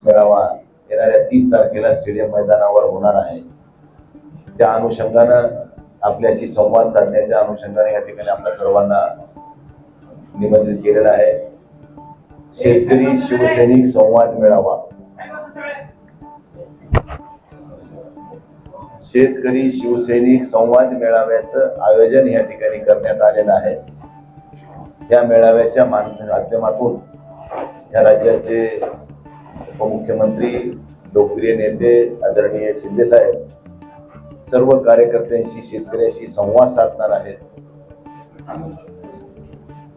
मेळावा येणाऱ्या 30 तारखेला स्टेडियम मैदानावर होणार आहे। त्या अनुषंगानं आपल्याशी संवाद साधण्याच्या अनुषंगाने या ठिकाणी आपल्या सर्वांना निमंत्रित केलेलं आहे। शेतकरी शिवसैनिक संवाद मेळावा, शेतकरी शिवसैनिक संवाद मेळाव्याचं आयोजन या ठिकाणी करण्यात आलेलं आहे। या मेळाव्याच्या माध्यमातून या राज्याचे उपमुख्यमंत्री, लोकप्रिय नेते आदरणीय शिंदे साहेब सर्व कार्यकर्त्यांशी, शेतकऱ्यांशी संवाद साधणार आहेत।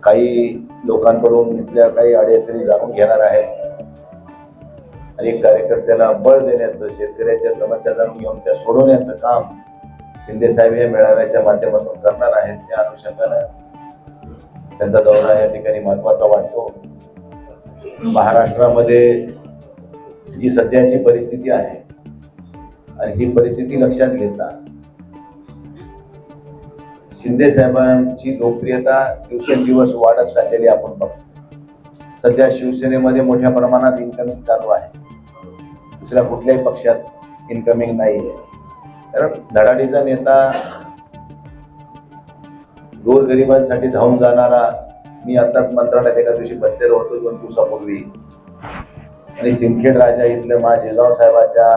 काही लोकांकडून इथल्या काही अडचणी जाणून घेणार आहेत आणि कार्यकर्त्याला बळ देण्याचं, शेतकऱ्याच्या समस्या जाणून घेऊन त्या सोडवण्याचं काम शिंदे साहेब या मेळाव्याच्या माध्यमातून करणार आहेत। त्या अनुषंगानं त्यांचा दौरा या ठिकाणी महत्वाचा वाटतो। महाराष्ट्रामध्ये जी सध्याची परिस्थिती आहे आणि ही परिस्थिती लक्षात घेता शिंदे साहेबांची लोकप्रियता दिवसेंदिवस वाढत चाललेली आपण बघतो। सध्या शिवसेनेमध्ये मोठ्या प्रमाणात इन्कमिंग चालू आहे, दुसऱ्या कुठल्याही पक्षात इन्कमिंग नाही आहे। कारण धडाडीचा नेता, गोरगरिबांसाठी धावून जाणारा, मी आताच मंत्रालयात एका दिवशी बसलेलो होतो 2 दिवसापूर्वी, आणि सिंदखेड राजा इथल्या जिजाऊ साहेबाच्या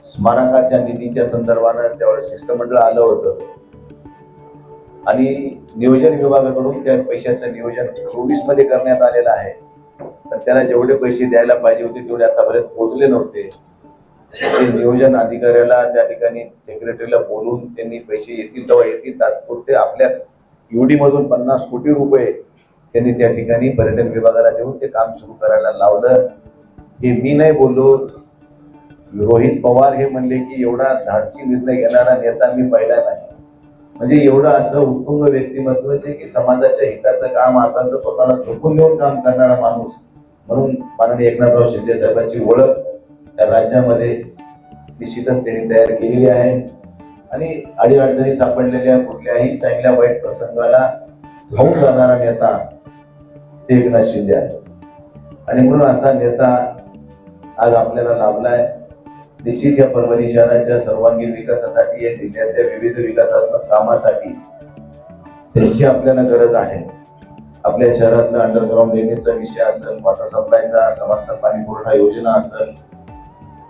स्मारकाच्या निधीच्या संदर्भानं त्यावेळेस शिष्टमंडळ आलं होतं आणि नियोजन विभागाकडून त्या पैशाचं नियोजन 24 मध्ये करण्यात आलेलं आहे, पण त्याला जेवढे पैसे द्यायला पाहिजे होते तेवढे आतापर्यंत पोहोचले नव्हते। ते नियोजन अधिकाऱ्याला त्या ठिकाणी सेक्रेटरीला बोलून त्यांनी पैसे येतील तेव्हा येतील, तात्पुरते आपल्या युडी मधून 50 कोटी रुपये त्यांनी त्या ठिकाणी पर्यटन विभागाला देऊन ते काम सुरू करायला लावलं। हे मी नाही बोललो, रोहित पवार हे म्हणले की एवढा धाडसी निर्णय घेणारा नेता मी पाहिला नाही। म्हणजे एवढं असं उत्तुंग व्यक्तिमत्व जे की समाजाच्या हिताचं काम असेल तर स्वतःला झोपून देऊन काम करणारा माणूस म्हणून माननीय एकनाथराव शिंदे साहेबांची ओळख त्या राज्यामध्ये निश्चितच त्यांनी तयार केलेली आहे आणि अडीअडचणी सापडलेल्या कुठल्याही चांगल्या वाईट प्रसंगाला धावून जाणारा नेता ते एकनाथ शिंदे आहे आणि म्हणून असा नेता आज आपल्याला लाभलाय। निश्चित या परभणी शहराच्या सर्वांगीण विकासासाठी, या जिल्ह्याच्या विविध विकासात्मक कामासाठी त्यांची आपल्याला गरज आहे। आपल्या शहरातलं अंडरग्राउंड ड्रेनेजचा विषय असेल, वॉटर सप्लायचा, समांतर पाणी पुरवठा योजना असेल,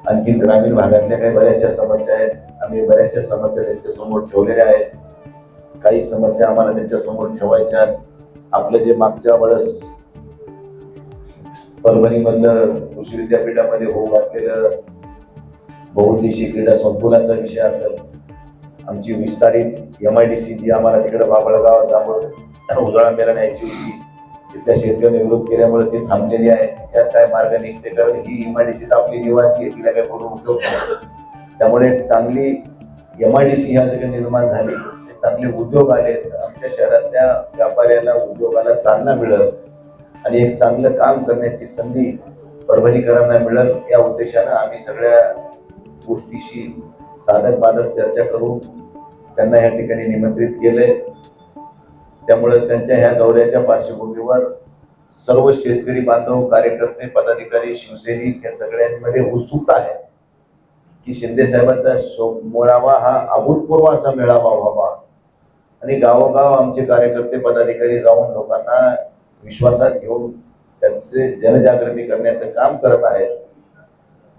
आणखी ग्रामीण भागातल्या काही बऱ्याचशा समस्या आहेत। आम्ही बऱ्याचशा समस्या त्यांच्या समोर ठेवलेल्या आहेत, काही समस्या आम्हाला त्यांच्या समोर ठेवायच्या। आपलं जे मागच्या वेळेस परभणी मधलं कृषी विद्यापीठामध्ये होऊ घातलेलं बहुउद्देशीय क्रीडा संकुलाचा विषय असेल, आमची विस्तारित MIDC जी आम्हाला तिकडे बाबळगाव त्यामुळे उजळा मेला न्यायची होती, तिथल्या शेतकऱ्यांनी विरोध केल्यामुळे ती थांबलेली आहे। त्याच्यात काय मार्ग निघते, कारण ही MIDC आपली निवासी आहे, तिला काय करून उपयोग नाही। त्यामुळे चांगली MIDC ह्या ठिकाणी निर्माण झाली, चांगले उद्योग आले, आमच्या शहरातल्या व्यापाऱ्याला, उद्योगाला चालना मिळेल आणि एक चांगलं काम करण्याची संधी परभणीकरांना मिळेल। या उद्देशानं आम्ही सगळ्या गोष्टीशी साधक बाधक चर्चा करून त्यांना या ठिकाणी निमंत्रित केलंय। त्यामुळे त्यांच्या ह्या दौऱ्याच्या पार्श्वभूमीवर सर्व शेतकरी बांधव, कार्यकर्ते, पदाधिकारी, शिवसैनिक या सगळ्यांमध्ये उत्सुकता आहे की शिंदे साहेबांचा मेळावा हा अभूतपूर्व असा मेळावा व्हावा आणि गावोगाव आमचे कार्यकर्ते, पदाधिकारी जाऊन लोकांना विश्वासात घेऊन त्यांचे जनजागृती करण्याचं काम करत आहेत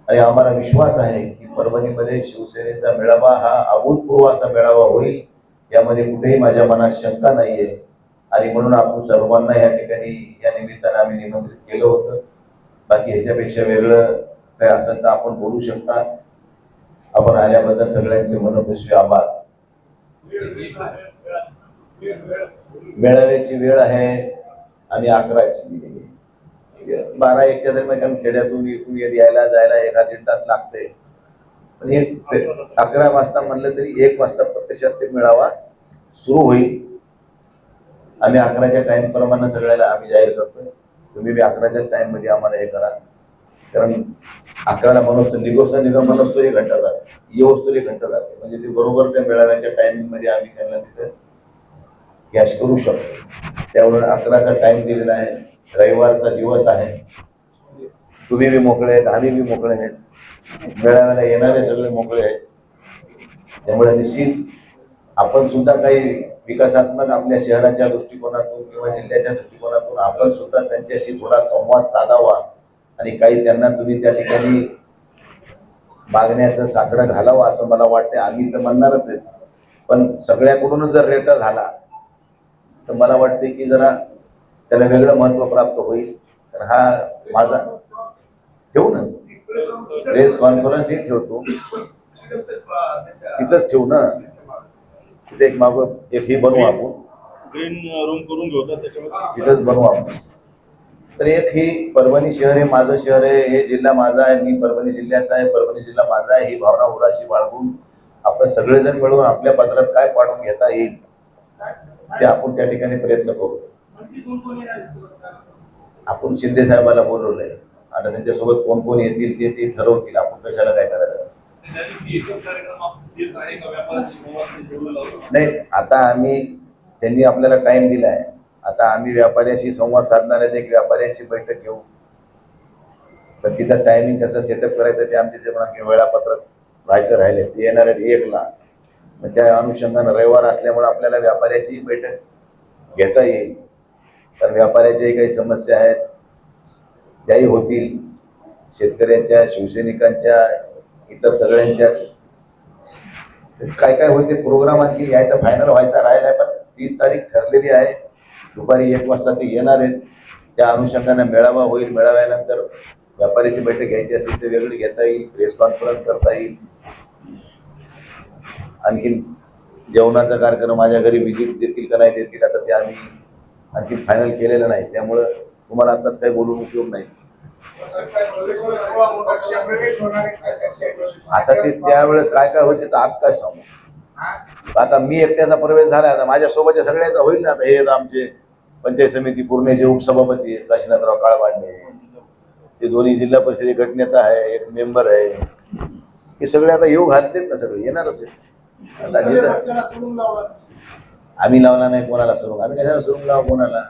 आणि आम्हाला विश्वास आहे की परभणीमध्ये शिवसेनेचा मेळावा हा अभूतपूर्व असा मेळावा होईल, यामध्ये कुठेही माझ्या मनात शंका नाहीये। आणि म्हणून आपण सर्वांना या ठिकाणी या निमित्तानं आम्ही निमंत्रित केलं होतं। बाकी ह्याच्यापेक्षा वेगळं काय असेल तर आपण बोलू शकता। आपण आल्याबद्दल सगळ्यांचे मनपूर्वक आभार। मेळाव्याची वेळ आहे आम्ही 11ची दिलेली आहे, 12-1च्या दरम्यान खेड्यातून इथून यायला जायला 1-1.5 तास लागते, पण हे 11 वाजता म्हणलं तरी 1 वाजता प्रत्यक्षात ते मेळावा सुरू होईल। आम्ही 11च्या टाइम प्रमाणे सगळ्याला आम्ही जाहीर करतोय, तुम्ही बी 11च्या टाइम मध्ये आम्हाला हे करा, कारण 11ला माणूस निघा माणूस तो 1 घंटा जाते, येऊस तो 1 घंटा जाते, म्हणजे ते बरोबर त्या मेळाव्याच्या टायमिंग मध्ये आम्ही त्यांना तिथं कॅश करू शकतो। त्यामुळे 11चा टाइम दिलेला आहे, रविवारचा दिवस आहे। तुम्ही बी मोकळे आहेत, आम्ही बी मोकळे आहेत, मेळाव्याला येणारे सगळे मोकळे आहेत. त्यामुळे निश्चित आपण सुद्धा काही विकासात्मक आपल्या शहराच्या दृष्टिकोनातून किंवा जिल्ह्याच्या दृष्टिकोनातून आपण सुद्धा त्यांच्याशी थोडा संवाद साधावा आणि काही त्यांना तुम्ही त्या ठिकाणी मागण्याचं साकडं घालावं असं मला वाटतं. आम्ही तर म्हणणारच आहे, पण सगळ्याकडूनच जर रेटा झाला तर मला वाटते की जरा त्याला वेगळं महत्व प्राप्त होईल. तर हा माझा ठेवू ना, प्रेस कॉन्फरन्स ही ठेवतो, तिथंच ठेवू ना, तिथे एक मागं एक ही बनवू आपण, ग्रीन रूम करून घेऊ त्याच्यामध्ये, तिथंच बनवू आपण. तर एक ही परभणी शहर हे माझं शहर आहे, हे जिल्हा माझा आहे, मी परभणी जिल्ह्याचा आहे, परभणी जिल्हा माझा आहे, ही भावना उराशी बाळगून आपण सगळेजण मिळून आपल्या पदरात काय पाडून घेता येईल ते आपण त्या ठिकाणी प्रयत्न करू. आपण शिंदे साहेबाला बोलवलंय, आता त्यांच्यासोबत कोण कोण येतील ते ठरवतील, आपण कशाला काय करायचं. नाही, आता आम्ही त्यांनी आपल्याला टाइम दिलाय, आता आम्ही व्यापाऱ्याशी संवाद साधणार आहे, एक व्यापाऱ्याची बैठक घेऊ. पण तिचं टायमिंग कसं सेटअप करायचं ते आमचे जे वेळापत्रक व्हायचं राहिले ते येणार आहेत 1ला. मग त्या अनुषंगानं रविवार असल्यामुळे आपल्याला व्यापाऱ्याची बैठक घेता येईल. तर व्यापाऱ्याच्याही काही समस्या आहेत त्याही होतील, शेतकऱ्यांच्या, शिवसैनिकांच्या, इतर सगळ्यांच्याच. काय काय होते प्रोग्राम आणखी यायचा फायनल व्हायचा राहिलाय, पण 30 तारीख ठरलेली आहे. दुपारी 1 वाजता ते येणार आहेत. त्या अनुषंगाने मेळावा होईल. मेळाव्यानंतर व्यापाऱ्याची बैठक घ्यायची असेल ते वेगळी घेता येईल, प्रेस कॉन्फरन्स करता येईल. आणखीन जेवणाचा कार्यक्रम माझ्या घरी विजिट देतील का नाही देतील आता ते आम्ही आणखी फायनल केलेलं नाही, त्यामुळं तुम्हाला आताच काही बोलून उपयोग नाही. आता ते त्यावेळेस काय काय होते आज काय सांगू. आता मी एकट्याचा प्रवेश झाला, आता माझ्या सोबतच्या सगळ्याचा होईल ना. आता हे आमचे पंचायत समिती पूर्णचे उपसभापती आहेत काशीनाथराव काळबांडे, ते दोन्ही जिल्हा परिषद गटनेता आहे, एक मेंबर आहे, हे सगळे आता येऊ घालतेत ना, सगळे येणारच आहे. आम्ही लावला नाही कोणाला सुरुंग, आम्ही कशाला सुरुंग लावा कोणाला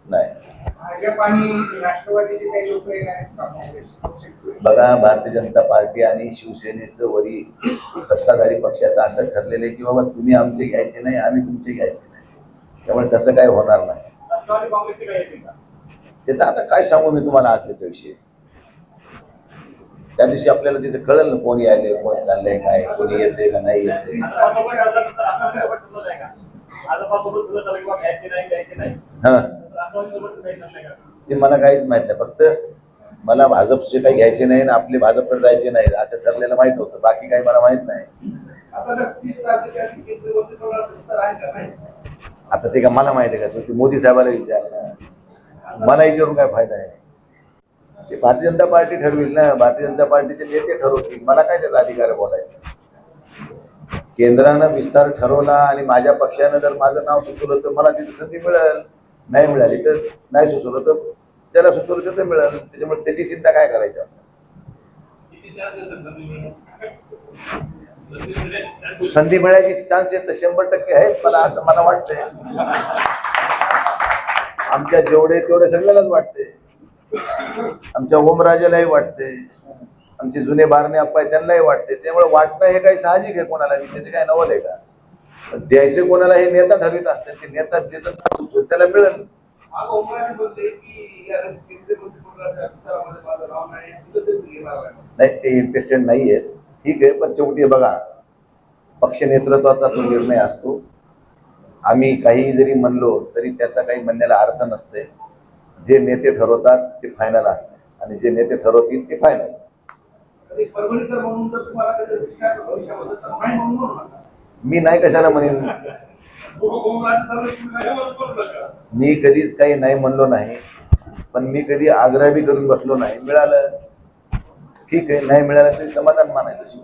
नाही. बघा, भारतीय जनता पार्टी आणि शिवसेनेचं वरी सत्ताधारी पक्षाचं असं ठरलेलं आहे की बाबा तुम्ही आमचे घ्यायचे नाही, आम्ही तुमचे घ्यायचे नाही. त्यामुळे तसं काही होणार नाही. त्याचं आता काय सांगू मी तुम्हाला आज त्याच्याविषयी. त्या दिवशी आपल्याला तिथे कळलं ना कोणी आले, कोण चाललंय, काय कोणी येते का नाही येते. हा, ते मला काहीच माहित नाही. फक्त मला भाजपचे काही घ्यायचे नाही ना आपले भाजपकडे जायचे नाही असं ठरलेलं माहित होतं. बाकी काही मला माहित नाही. आता ते का मला माहिती आहे का, तू मोदी साहेबाला विचार ना, मला याच्यावरून काय फायदा आहे. ते भारतीय जनता पार्टी ठरविल ना, भारतीय जनता पार्टीचे नेते ठरवतील, मला काय त्याचा अधिकार बोलायचा. केंद्रानं विस्तार ठरवला आणि माझ्या पक्षानं जर माझं नाव सुचवलं तर मला तिथे संधी मिळेल, नाही मिळाली तर नाही सुचवलं तर त्याला सुचवलं त्याचं मिळेल. त्याच्यामुळे त्याची चिंता काय करायची. संधी मिळायची चान्सेस तर 100% आहेत मला, असं मला वाटतंय. आमच्या जेवढे तेवढे सगळ्यालाच वाटते, आमच्या ओमराजालाही वाटते, आमचे जुने बारणे अप्पा त्यांनाही वाटते. त्यामुळे वाटणं हे काही साहजिक आहे कोणाला, त्याचे काय नवल आहे का. द्यायचे कोणाला हे नेता ठरवित असते, ते नेता देतात त्याला मिळेल. नाही, ते इंटरेस्टेड नाही आहेत, ठीक आहे. पण शेवटी बघा, पक्ष नेतृत्वाचा तो निर्णय असतो. आम्ही काही जरी म्हणलो तरी त्याचा काही म्हणण्याला अर्थ नसते. जे नेते ठरवतात ते फायनल असते आणि जे नेते ठरवतील ते फायनल. मी नाही कशाला म्हणेन, मी कधीच काही नाही म्हणलो नाही, पण मी कधी आग्रह बी करून बसलो नाही. मिळालं ठीक है, नहीं मिळालं तरी समाधान मानायचं.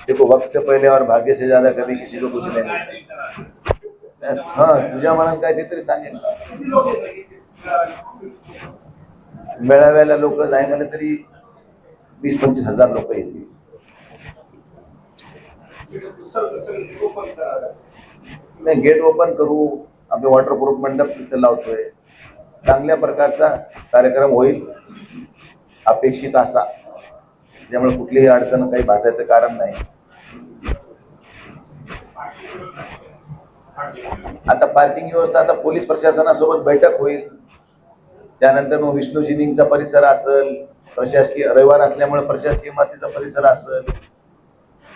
देखो वक्त से पहले और भाग्य से ज्यादा कभी किसी को कुछ नहीं मिळतं. हाँ, तुझ्या मनात काय ते तरी सांगेन. मेळाव्याला लोक नाही म्हणले तरी 20-25 हजार लोक येतील. नाही, गेट ओपन करू, आम्ही वॉटरप्रूफ मंडप तिथे लावतोय, चांगल्या प्रकारचा कार्यक्रम होईल. अपेक्षित असा, त्यामुळे कुठलीही अडचण काही भासायचं कारण नाही. आता पार्किंग व्यवस्था, आता पोलीस प्रशासनासोबत बैठक होईल, त्यानंतर मग विष्णूजिनींचा परिसर असेल, प्रशासकीय रविवार असल्यामुळे प्रशासकीय इमारतीचा परिसर असेल,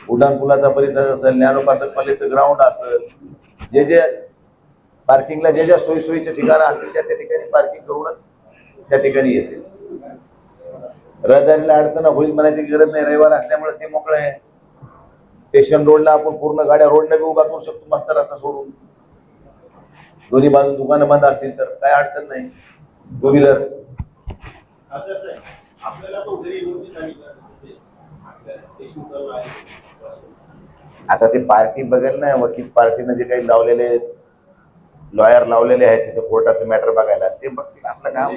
उड्डाणपुलाचा परिसर असेल, ज्ञानोपासक कॉलेजचं ग्राउंड असेल, जे जे पार्किंगला जे ज्या सोयीसोयीचे ठिकाणं असतील त्या ठिकाणी पार्किंग करूनच त्या ठिकाणी येतील. रहदारीला अडचण होईल म्हणायची गरज नाही, रविवार असल्यामुळे ते मोकळं आहे. स्टेशन रोडला आपण पूर्ण गाड्या रोडने बी उभा करू शकतो, मस्त रस्ता सोडून. दोन्ही बाजू दुकानं बंद असतील तर काय अडचण नाही. टू व्हीलर आता ते पार्टी बघेल ना, वकील पार्टीनं जे काही लावलेले लॉयर लावलेले आहेत तिथे कोर्टाचं मॅटर बघायला, ते बघतील आपलं काम.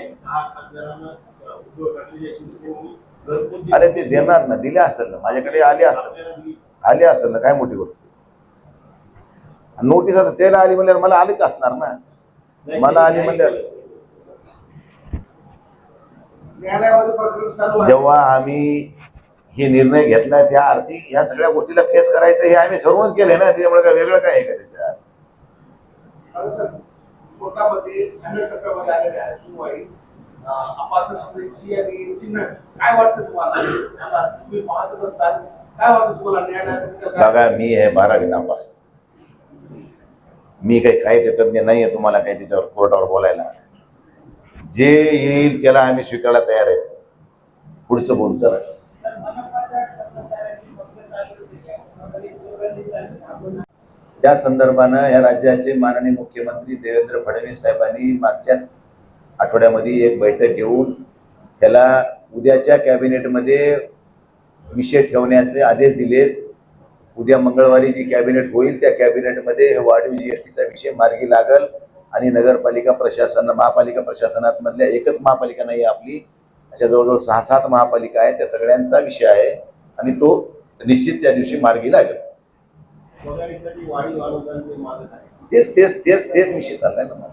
अरे ते देणार ना, दिले असेल ना, माझ्याकडे आले असेल ना, काय मोठी गोष्ट. नोटीस आता त्याला आली म्हणल्यावर मला आलीच असणार ना, मला आली म्हणल्यावर. जेव्हा आम्ही हे निर्णय घेतला त्या अर्थी ह्या सगळ्या गोष्टीला फेस करायचं हे आम्ही ठरवूनच केले ना, त्याच्यामुळे काय वेगळं काय आहे का त्याच्यात. बघा, मी आहे 12वी नापास, मी काही कायदे तज्ञ नाहीये तुम्हाला काही त्याच्यावर कोर्टावर बोलायला. जे येईल त्याला आम्ही स्वीकारायला तयार आहे. पुढचं बोलू जरा. त्या संदर्भानं या राज्याचे माननीय मुख्यमंत्री देवेंद्र फडणवीस साहेबांनी मागच्याच आठवड्यामध्ये एक बैठक घेऊन त्याला उद्याच्या कॅबिनेटमध्ये विषय ठेवण्याचे आदेश दिलेत. उद्या मंगळवारी जी कॅबिनेट होईल त्या कॅबिनेटमध्ये वाढीव जीएसटीचा विषय मार्गी लागल आणि नगरपालिका प्रशासन महापालिका प्रशासनात मधल्या एकच महापालिका नाही आपली, अशा जवळजवळ 6-7 महापालिका आहेत, त्या सगळ्यांचा विषय आहे आणि तो निश्चित त्या दिवशी मार्गी लागेल. तेच विषय चाललाय ना.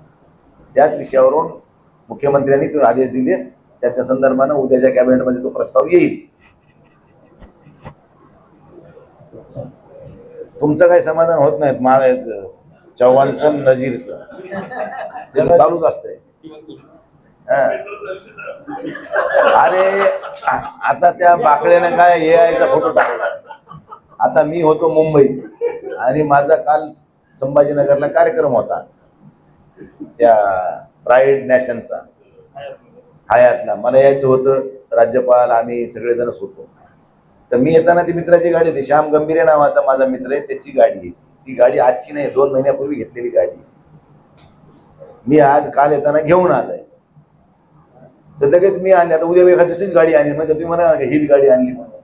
त्याच विषयावरून मुख्यमंत्र्यांनी तो आदेश दिले, त्याच्या संदर्भानं उद्याच्या कॅबिनेटमध्ये तो प्रस्ताव येईल. तुमचं काही समाधान होत नाही चव्हाणचं नजीरचं, त्याचं चालूच असतंय. अरे आता त्या बाकड्याने काय एआयचा फोटो टाकला. आता मी होतो मुंबईत आणि माझा काल संभाजीनगरला कार्यक्रम होता त्या प्राईड नॅशनचा हयातला. मला यायचं होतं, राज्यपाल आम्ही सगळेजणच होतो. तर मी येताना ती मित्राची गाडी होती, श्याम गंभीरे नावाचा माझा मित्र आहे, त्याची गाडी आहे. ती गाडी आजची नाही, 2 महिन्यापूर्वी घेतलेली गाडी. मी आज काल येताना घेऊन आलोय, तर लगेच मी आणली. आता उद्या एखादी दुसरीच गाडी आणली म्हणजे तुम्ही म्हणा ही गाडी आणली म्हणून.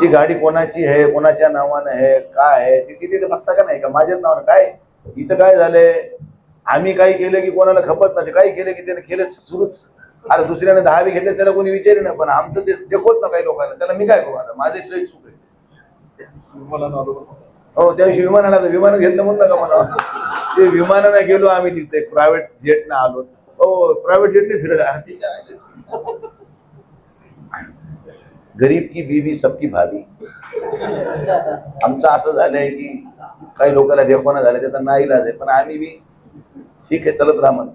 ती गाडी कोणाची आहे, कोणाच्या नावानं आहे, काय आहे ती तिथे बघता का नाही का माझ्याच नावानं. काय इथं काय झालंय, आम्ही काही केलं की कोणाला खपत नाही, काही केलं की त्याने केलं सुरूच. आता दुसऱ्याने 10 घेतले त्याला कोणी विचारे ना, पण आमचं ते देखवत ना काही लोकांना, त्याला मी काय करू. आता माझे चुक आहे. हो त्या दिवशी विमानात घेतलं म्हणलं का मला, ते विमानानं गेलो आम्ही, तिथे प्रायव्हेट जेटनं आलो. हो प्रायव्हेट जेटने फिरलं. गरीब की बीवी सबकी भाभी. आमचं असं झालंय की काही लोकांना देखवाना झालं, त्याचा नाईलाज आहे, पण आम्ही बी ठीक आहे चलत राहा म्हण.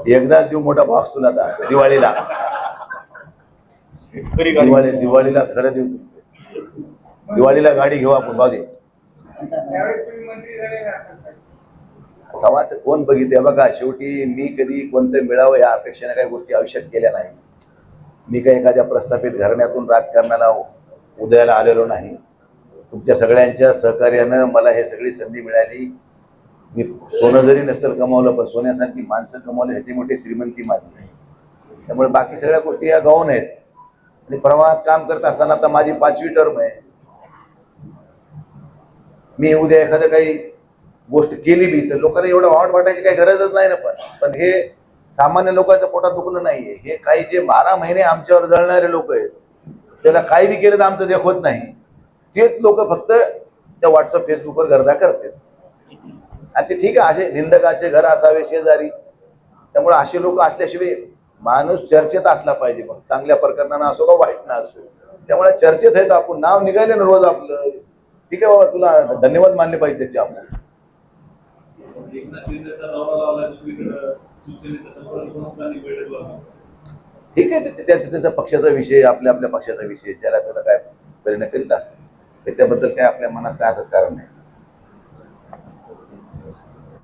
एकदाच देऊ मोठा बॉक्स तुला दिवाळीला. दिवाळीला खरं देऊ, दिवाळीला गाडी घेऊ आपण. भाऊ तवाच कोण बघितले. बघा शेवटी मी कधी कोणतं मिळावं या अपेक्षेने काही गोष्टी आयुष्यात केल्या नाही. मी काही एखाद्या प्रस्थापित घराण्यातून राजकारणाला उदयाला आलेलो नाही. तुमच्या सगळ्यांच्या सहकार्यानं मला हे सगळी संधी मिळाली. मी सोनं जरी नसतं कमावलं, पण सोन्यासारखी माणसं कमावलं ह्याची मोठी श्रीमंती माझी आहे. त्यामुळे बाकी सगळ्या गोष्टी या गौण आहेत. आणि प्रवाहात काम करत असताना आता माझी 5वी टर्म आहे. मी उद्या एखादं काही गोष्ट केली बी तर लोकांना एवढं वाट वाटायची काही गरजच नाही ना. पण हे सामान्य लोकांच्या पोटात दुखणं नाहीये. हे काही जे 12 महिने आमच्यावर जळणारे लोक आहेत, त्याला काही बी केलं तर आमचं देखवत नाही. तेच लोक फक्त त्या व्हॉट्सअप फेसबुकवर गर्दा करतात. आणि ते ठीक आहे, असे निंदकाचे घर असावे शेजारी. त्यामुळे असे लोक असल्याशिवाय माणूस चर्चेत असला पाहिजे. मग चांगल्या प्रकरणानं असो का वाईट ना असो, त्यामुळे चर्चेत आहेत. आपण नाव निघाले ना रोज आपलं, ठीक आहे बाबा, तुला धन्यवाद मानले पाहिजे त्याचे आपण. एकनाथ शिंदेचा दौरा लावला दुसरीकडे शिवसेनेच्या सर्व बैठक लावली. ठीक आहे, त्याचा पक्षाचा विषय, आपल्या आपल्या पक्षाचा विषय, ज्याला त्याला काय परिणाम करीत असतात त्याच्याबद्दल काय आपल्या मनात काय असंच कारण नाही.